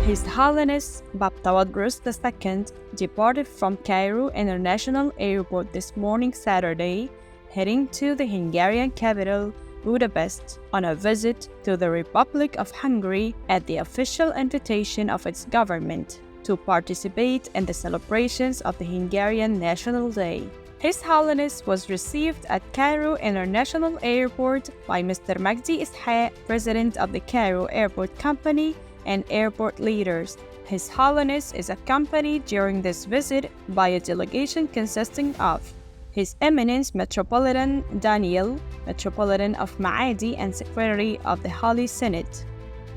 His Holiness Pope Tawadros II departed from Cairo International Airport this morning Saturday, heading to the Hungarian capital, Budapest, on a visit to the Republic of Hungary at the official invitation of its government to participate in the celebrations of the Hungarian National Day. His Holiness was received at Cairo International Airport by Mr. Magdi H.H, President of the Cairo Airport Company, and airport leaders. His Holiness is accompanied during this visit by a delegation consisting of His Eminence Metropolitan Daniel, Metropolitan of Maadi and Secretary of the Holy Synod,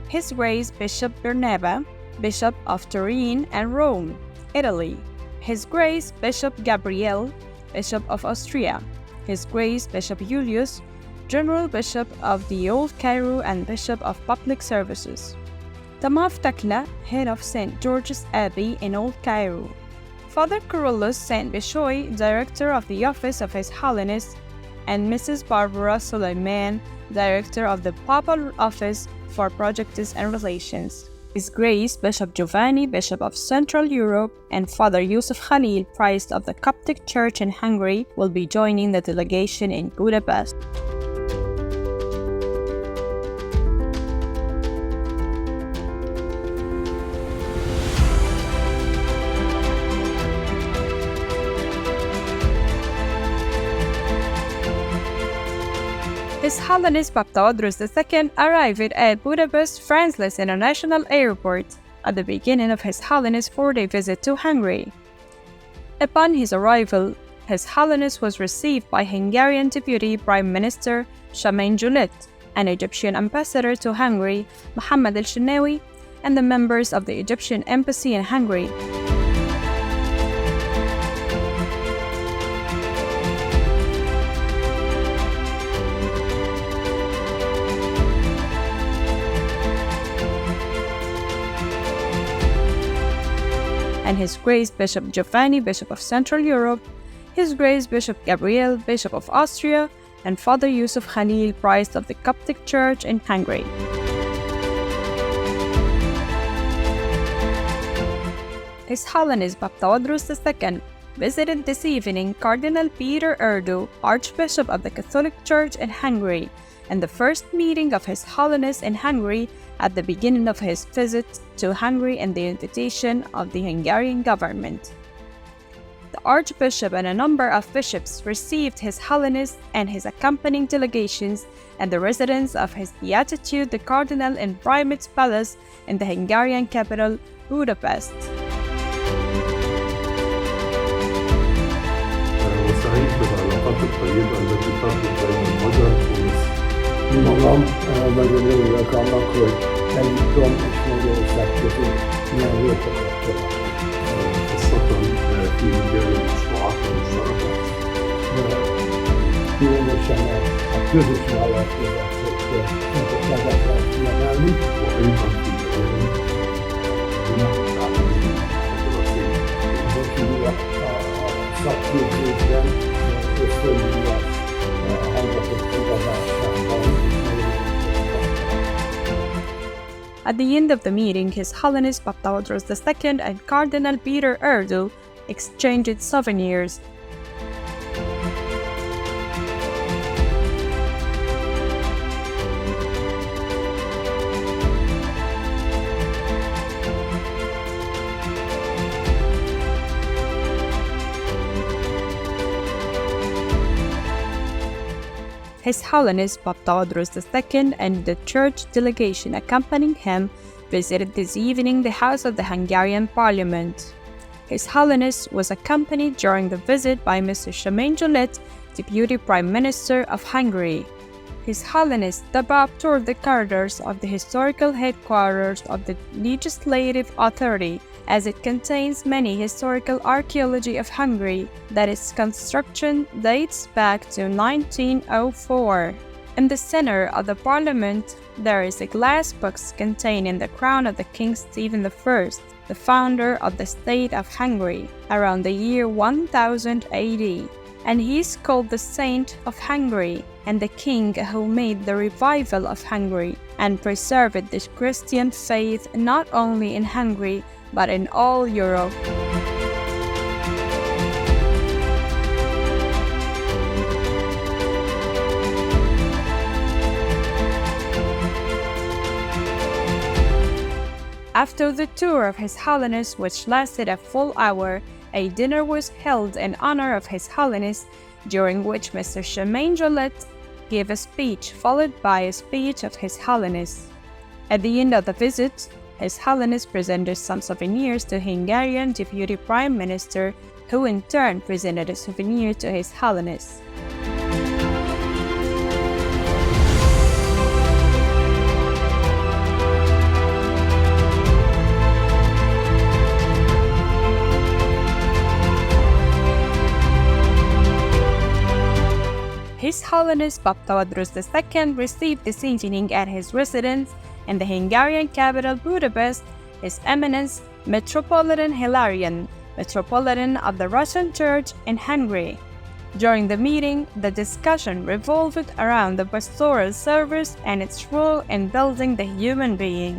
His Grace Bishop Barnaba, Bishop of Turin and Rome, Italy, His Grace Bishop Gabriel, Bishop of Austria, His Grace Bishop Julius, General Bishop of the Old Cairo and Bishop of Public Services, Tamav Takla, Head of St. George's Abbey in Old Cairo, Father Carolus St. Bishoy, Director of the Office of His Holiness, and Mrs. Barbara Suleiman, Director of the Papal Office for Projects and Relations. His Grace Bishop Giovanni, Bishop of Central Europe, and Father Yusuf Khalil, Priest of the Coptic Church in Hungary, will be joining the delegation in Budapest. His Holiness Pope Tawadros II arrived at Budapest Franz-Liszt International Airport at the beginning of His Holiness' 4-day visit to Hungary. Upon his arrival, His Holiness was received by Hungarian Deputy Prime Minister Shamain Julet, and Egyptian Ambassador to Hungary Mohammed El-Shenawi, and the members of the Egyptian Embassy in Hungary. And His Grace Bishop Giovanni, Bishop of Central Europe, His Grace Bishop Gabriel, Bishop of Austria, and Father Yusuf Khalil, Priest of the Coptic Church in Hungary. His Holiness Pope Tawadros II visited this evening Cardinal Peter Erdo, Archbishop of the Catholic Church in Hungary, and the first meeting of His Holiness in Hungary at the beginning of his visit to Hungary and the invitation of the Hungarian government. The Archbishop and a number of bishops received His Holiness and his accompanying delegations at the residence of His Beatitude the Cardinal in Primate's Palace in the Hungarian capital, Budapest. وسعيد بالعلاقات الطيبة التي تربط بين المجر ومصر. Magam nagyon örülök annak, hogy Egyiptom és Magyarország között ilyen jó a kapcsolat. خاصة في مجال المشروعات المشتركة. Különösen a közös vállalkozások fontosságát lehet kiemelni. وأيضا في مجال التعليم الدراسي. Azon kívül a szakképzésben ösztönzi a hallgatók fogadásában. At the end of the meeting, His Holiness Pope Tawadros II and Cardinal Peter Erdo exchanged souvenirs. His Holiness Pope Tawadros II and the church delegation accompanying him visited this evening the House of the Hungarian Parliament. His Holiness was accompanied during the visit by Mr. Shamain Julet, Deputy Prime Minister of Hungary. His Holiness the Pope toured the corridors of the historical headquarters of the Legislative Authority, as it contains many historical archaeology of Hungary that its construction dates back to 1904. In the center of the parliament, there is a glass box containing the crown of the King Stephen I, the founder of the state of Hungary, around the year 1000 AD, and he is called the Saint of Hungary. and the king who made the revival of Hungary and preserved the Christian faith not only in Hungary but in all Europe. After the tour of His Holiness, which lasted a full hour, a dinner was held in honor of His Holiness, during which Mr. Charmaine Jolette gave a speech followed by a speech of His Holiness. At the end of the visit, His Holiness presented some souvenirs to Hungarian Deputy Prime Minister, who in turn presented a souvenir to His Holiness. His Holiness Pope Tawadros II received this evening at his residence in the Hungarian capital Budapest His Eminence Metropolitan Hilarion, Metropolitan of the Russian Church in Hungary. During the meeting, the discussion revolved around the pastoral service and its role in building the human being.